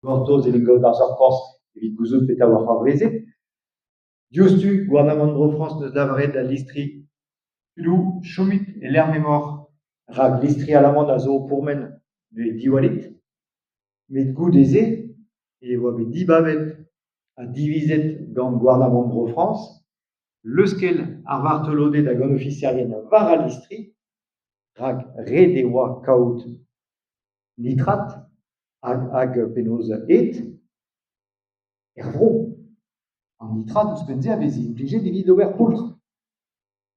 Gortoz et Lingo d'Arzor-Corse, evit gouzout peta war favrezet. Diostu, gouvernement de France neus davret da listri, tulou, chomit et l'air mémoire, rag listri à l'amende à zo pourmen de diwalit, met goût des et oa bet dibavet a diviset gant gouvernement de France, leuskel ar vartelode da gant officiarien var a listri, rag re de oa kaout nitrat, hag penaos et, vro. En nitrat ouz penze a vez implije evit d'ober poultr.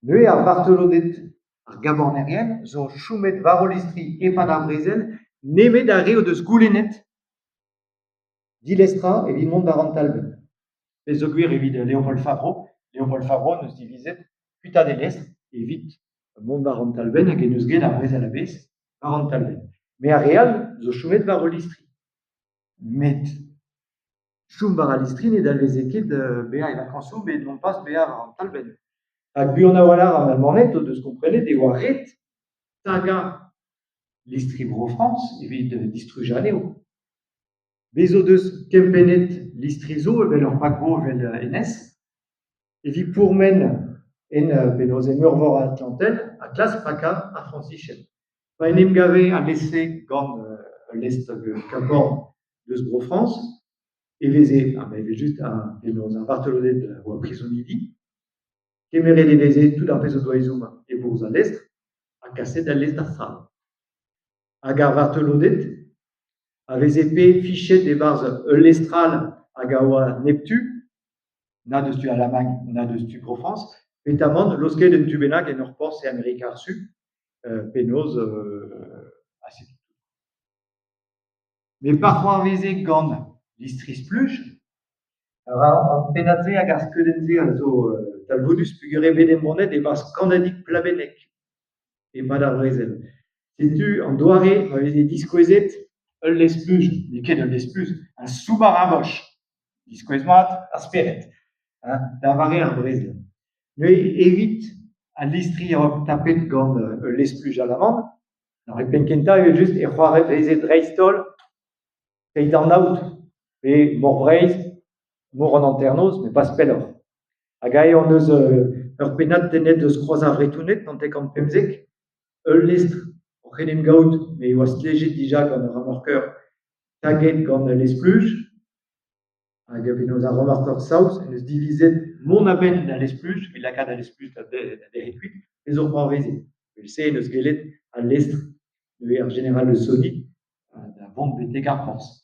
Neuze ar vartelodet ar gabornerien zo choumet var o listri e pad ar brezel nemet a re o deus goulennet dilestra evit mont war an talben. Pe zo gwir evit Léopold Favreau neus divizet kuita de lestr evit mont war an talben hag en eus get ar brezel a bez war an talben. Me a real zo choumet war o listri. Met choum war a listri ne dalveze ket beañ e vakañsoù bet non pas beañ war an talben. Hag buan a walar an almanet o deus komprenet e oa ret taga listri Bro France evit distruj anezho. Bezo deus kempennet listri zo evel ur pago evel enez, evit pourmen en penaos e Murvor Atlantel a klas paka a Francischem. Pa en em gave a lese gant lest kaborn deus Bro France, eveze just penaos ar vartelodet oa prisonidi, kemeret eveze tout ar pezh o doaezoum e bourz a lestr, a kaset a lest ar sal. Hag ar vartelodet a veze pe fichet e barz lestral hag a oa neptu, na deus tu Alamagne, na deus tu Bro France, petamant losket en tu bennak en ur porzh e Amerika ar Sud, penaos a setu. Me parfois a veze gant listri spluj, an penadze hag ar skeudenze a zo talvodus pugure bet embonet e barzh kannadig plabennek e pad ar brezel. Setu an doare a veze diskouezet ul lespluj, ne ket ul lespluj, un sous-marin boch. Diskouez mat ar speret, da vare ar brezel. Neuze evit a listri a oa tapet gant ul lespluj a l'amant, ar e penkenta evel just e c'hoare veze dreistol peit an aout, pe mor breiz, mor an anternoz, me pas pelloc'h. Hag a eo an eus ur pennad tennet eus kroaz ar vretounet nantek an pemzek, ul lestr o c'henem gaout, me e oa stlejet dija gant ur remorkeur taget gant lespluj, hag penaos ar remorkeur saouz, en eus divizet mont a-benn da lespluj, e lakaat a lespluj da deret kuit, ez ur c'hoarveze. Se en eus gelet a lestr neuze ar general de Sony, da vont betek ar porzh.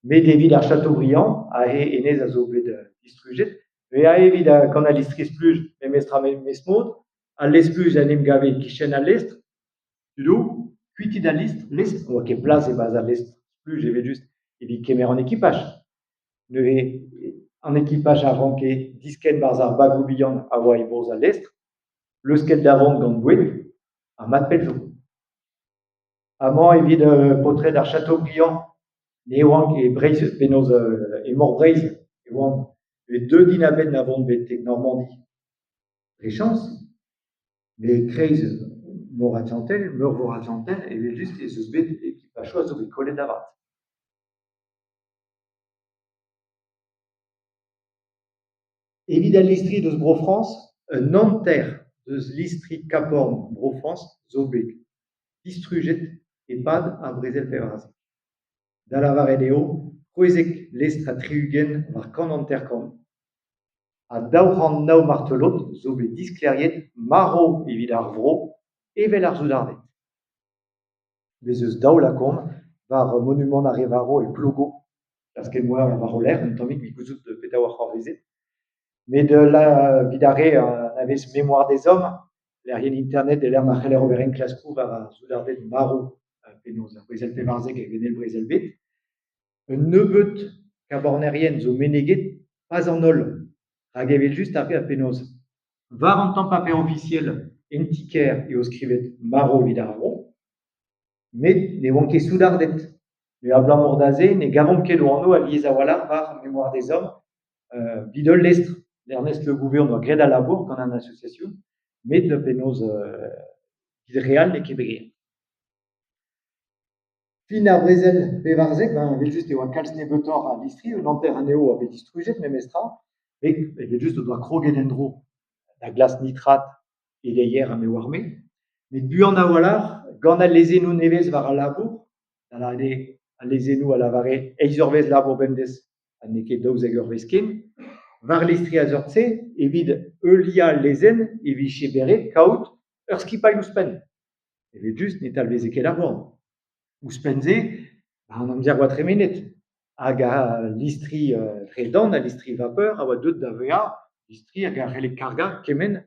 Met evit ar Chateaubriand, a enez a zo bet distrujet, me a evit gant a listri spluj memestra mesmod, a lespluj en em gave kichen a lestr, tudo, kuitid a lestr, oa ket plaz e baz a lestr spluj evit just evit kemer an ekipaj. Neuze an ekipaj a ranke disket barz ar bagou bihan a oa e bourz a lestr, leusket davant gant boued, a mat pell zo. Amañ evit potred ar Chateaubriand, ne oan ket breiz penaos e mor breiz, e oan e deux din a-benn a vont betek Normandie. Rechans, me kreiz Murvor Atlantel, evel just ez eus bet ekipajoù a zo bet kollet avat. Evit a listri deus Bro France, un Nanterre deus listri kaporn Bro France zo bet distrujet e pad a brezel pevarzek. Da lavaret eo, kouezek lestr a triugenn war kant Nanterre-kant. A daourant nav martelot zo bet diskleriet marv evit ar vro evel ar soudarded. Bez eus daou lakomp war monument na Revaro e Plogo, lasket-moer war o lec'h, un tammig evit gouzout petra war c'hoarvezet. Met de la vidare an avez Mémoire des hommes, lerien internet e l'er ma c'heller ober enklaskoù war ar soudarded marv penaos ar brezel pevarzek hag enel brezel bet. Un nebeut kabornerien zo meneget pas an holl, hag evel just ar penaos war an tamm paper officiel entiker eo skrivet marv evit ar vro, met ne oan ket soudardet. Ne a blant mordaze, ne gavont ket o anv a liez a walar war Mémoire des hommes bidol lestr. Ernest Le Gouvet on doa gret a labour gant an asociasioù, met de penaos vid real ne ket begeiet. Fin a brezel pevarzek, ben, vel just eo kalz nebetor a listri, nanter aneo a bet distrujet memestra, et vel just doa kroget en dro da glas nitrat e leier am eo arme. Met buan a walar, gant a lezenou nevez war a labour, da la a lezenou a lavare eiz urvez labour bendez a neke daouzeg urvez ken, war listri a zortze, evit eulia lezen, evit beret kaout ur skipailh ouspenn. Evit just net alveze ket ar born. Ouspenze, an amzer oa tremenet, hag a listri redon, a listri vapeur, a oa deut da vea, listri hag a rele karga kemen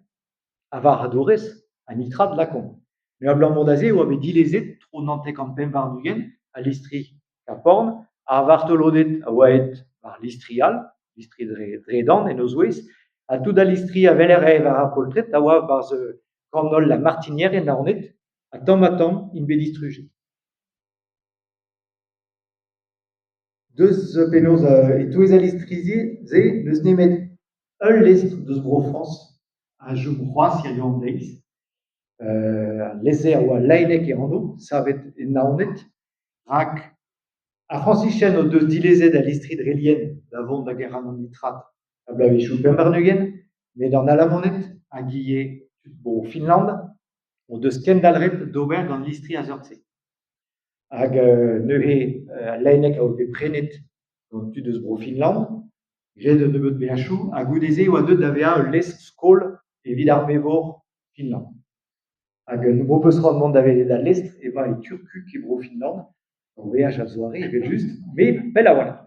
a var adorez, a nitrat lakon. Me a blanc mondaze oa bet dilezet tro nantek an pemp varnugen, a listri ka porn, a vartolodet a oa et var listrial, listri redon en ozouez, a tout da listri a veler e var a poltret, a oa barz kornol la martinière en aornet, a tamm in bet distrujet. Deus penaos e touez a listrizi ze deus nemet ul lestr deus bro France a jou c'hoazh ya an deiz. Lezer oa lainek e anno, savet e naonet, rak a Francichen o deus dilezet a listri drelien da vont da ger an nitrat a blavechou pembarnugen, met an alamonet a giye bo Finland o deus kendalret d'ober gant listri a zortze. Hag neuhe lainek a obe prenet gant tu deus bro Finland, gret un nebeut beachou, a goudeze oa deut da vea ul lestr skol evit ar mevor Finland. Hag mo peus randman da velet da lestr, eva e turku ke bro Finland, an veaj a zoare, evel just, me pel a oa.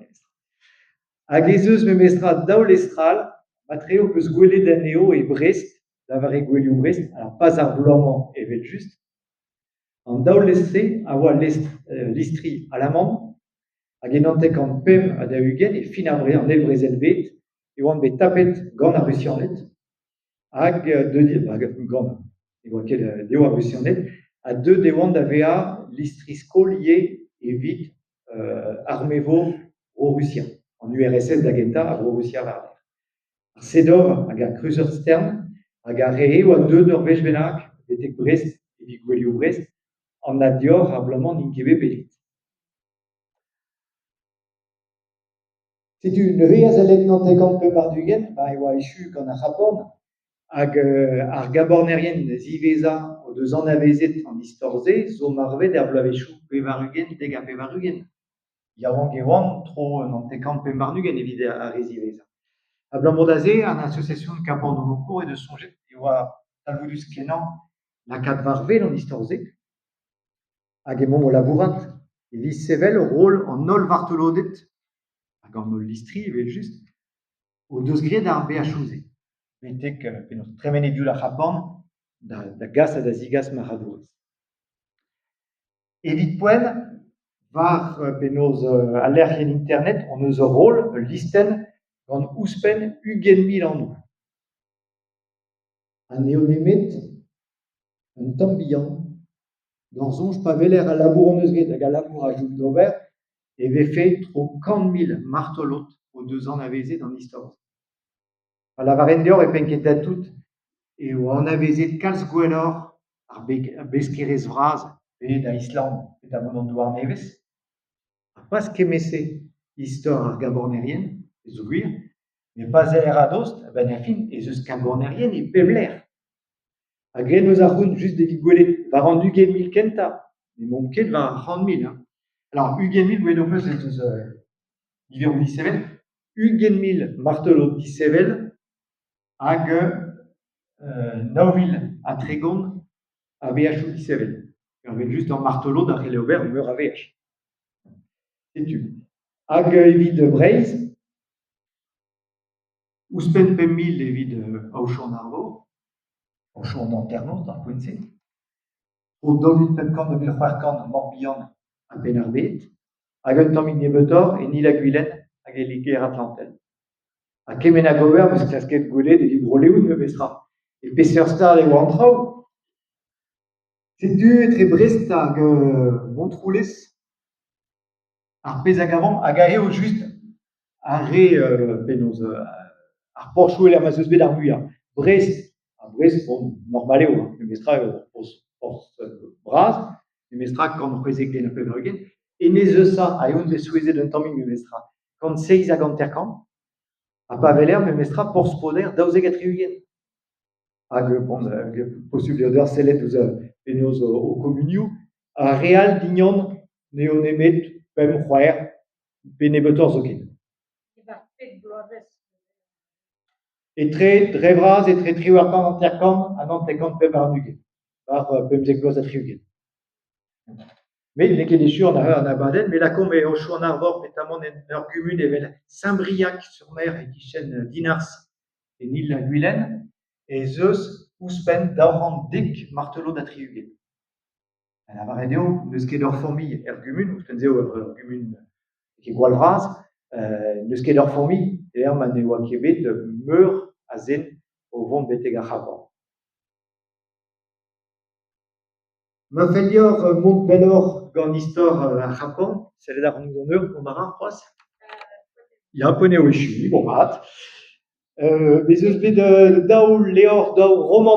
Hag ez eus memestra daou lestral, matreo peus gwelet aneo e Brest, da vare gwelioù Brest, alors pas ar blanc evel just. An daou lestre a oa listri alamand, hag en antek an pem a da ugen e fin a bre an el brezel bet, e oan bet tapet gant a rusianet, hag gant, e oa ket deo a rusianet, a deud e oan da vea listri skol ie evit ar mevor o Rusia, an URSS da genta a bro Rusia war der. Ar sedor hag ar kruzeur stern, hag ar rehe oa deud ur vech bennak, betek Brest, evit gwelioù Brest, an a dior ar blamant ninkebe pelit. Setu neuiaz a lenn nantek an pep ar-dugen, ba e oa echu gant ar c'haporn, hag ar gabornerien ziveza o deus anavezet an istor-se zo marvet er blavechou pevarugen deg a pevarugen. Yaouank e oan tro nantek an pep ar-dugen evit ar ziveza. A Blamont-Dazé, an association de kapan de Loncourt et de Songet, e oa talvoudus kenan lakaat varvel an istor-se, hag emañ o labourat, e vis sevel o rol an ol vartolodet, hag an ol listri evel just, o deus gret ar beachouze. Betek penaos tremen edioù la c'hapan da gas ha da zigas maradourez. Evit poent, var penaos a lerc'hen internet, on eus ur rol, ul listen, gant ouzhpenn ugent mil anv. An eo nemet un tamm bihan, gant soñj pa veler a labour an eus gret hag a labour a joug d'ober, e vefe tro 100 000 martolot o deus anavezet an istor. A lavaren deoc'h e penket tout, e oa anavezet kalz gwelloc'h ar beskerez vraz, pe da Island, pe da mont an douar nevez. Pas kemese istor ar gabornerien, ez o gwir, me pas er a dost, ben a fin, ez eus gabornerien e pep ler. A gret eus ar c'houn just evit gwelet war an ugent mil kenta, me mont ket war ar 100 000. Alors, ugent mil gwelet o peus ez eus iveroù disevel, ugent mil martolot disevel, hag 9 000 a tregont a veachou disevel. Ur just an martolot da c'hele ober meur a veach. Setu. Hag evit Breizh, ouzhpenn 5 000 evit aochon ar vor, aochon an ternos d'ar poent-se, o 2500 2500 Morbihan a penn ar bet, hag un tammig nebeutoc'h e Nil a Guilen hag e liger Atlantel. Ha kemen a gober eus klasket gwelet evit broleoù me bestra. E peseurt star e oa an traoù. Setu etre Brest hag Montroulez, ar pezh hag avan, hag a eo just ar re penaos ar porchouel am eus bet ar muiañ. Brest, bon, normal eo, me bestra eo porzh braz, me bestra kant c'hwezek den a pevarugen, enezeusa a eun de souezet un tammig me mestra. Quand 6 a ganterkan, a pa veler me mestra porspoder daouzeg a triugen. Hag bon, possible d'ur sellet ouz penaos o komunioù, a real dignan ne on emet pem c'hwec'h pe nebeutoc'h zo ket. Etre drevras etre triou ar tan an terkan an an tekant pep ar nuget. Par pemzek bloaz a triugen. Mais n'eo ket echu an abadenn, mais lakomp eo chou an arvor petamant ur gumun evel Saint-Briac sur Mer e kichen Dinars e Nil Guilen, e zeus ouzhpenn daoran dik martelo da triugen. A lavaret eo, neus ket ur formi er gumun, ouzhpenn zeo ur gumun e gwall-vras, neus ket ur formi, ma ne oa ket bet meur a zen o vont betek ar c'hapan. Ma fellioù Montpellor gant istor ar c'hapan, sellet ar c'hant eur, o mara, c'hoaz? Ya, poneo echu, bon mat. Bez eus bet daou leor, daou roman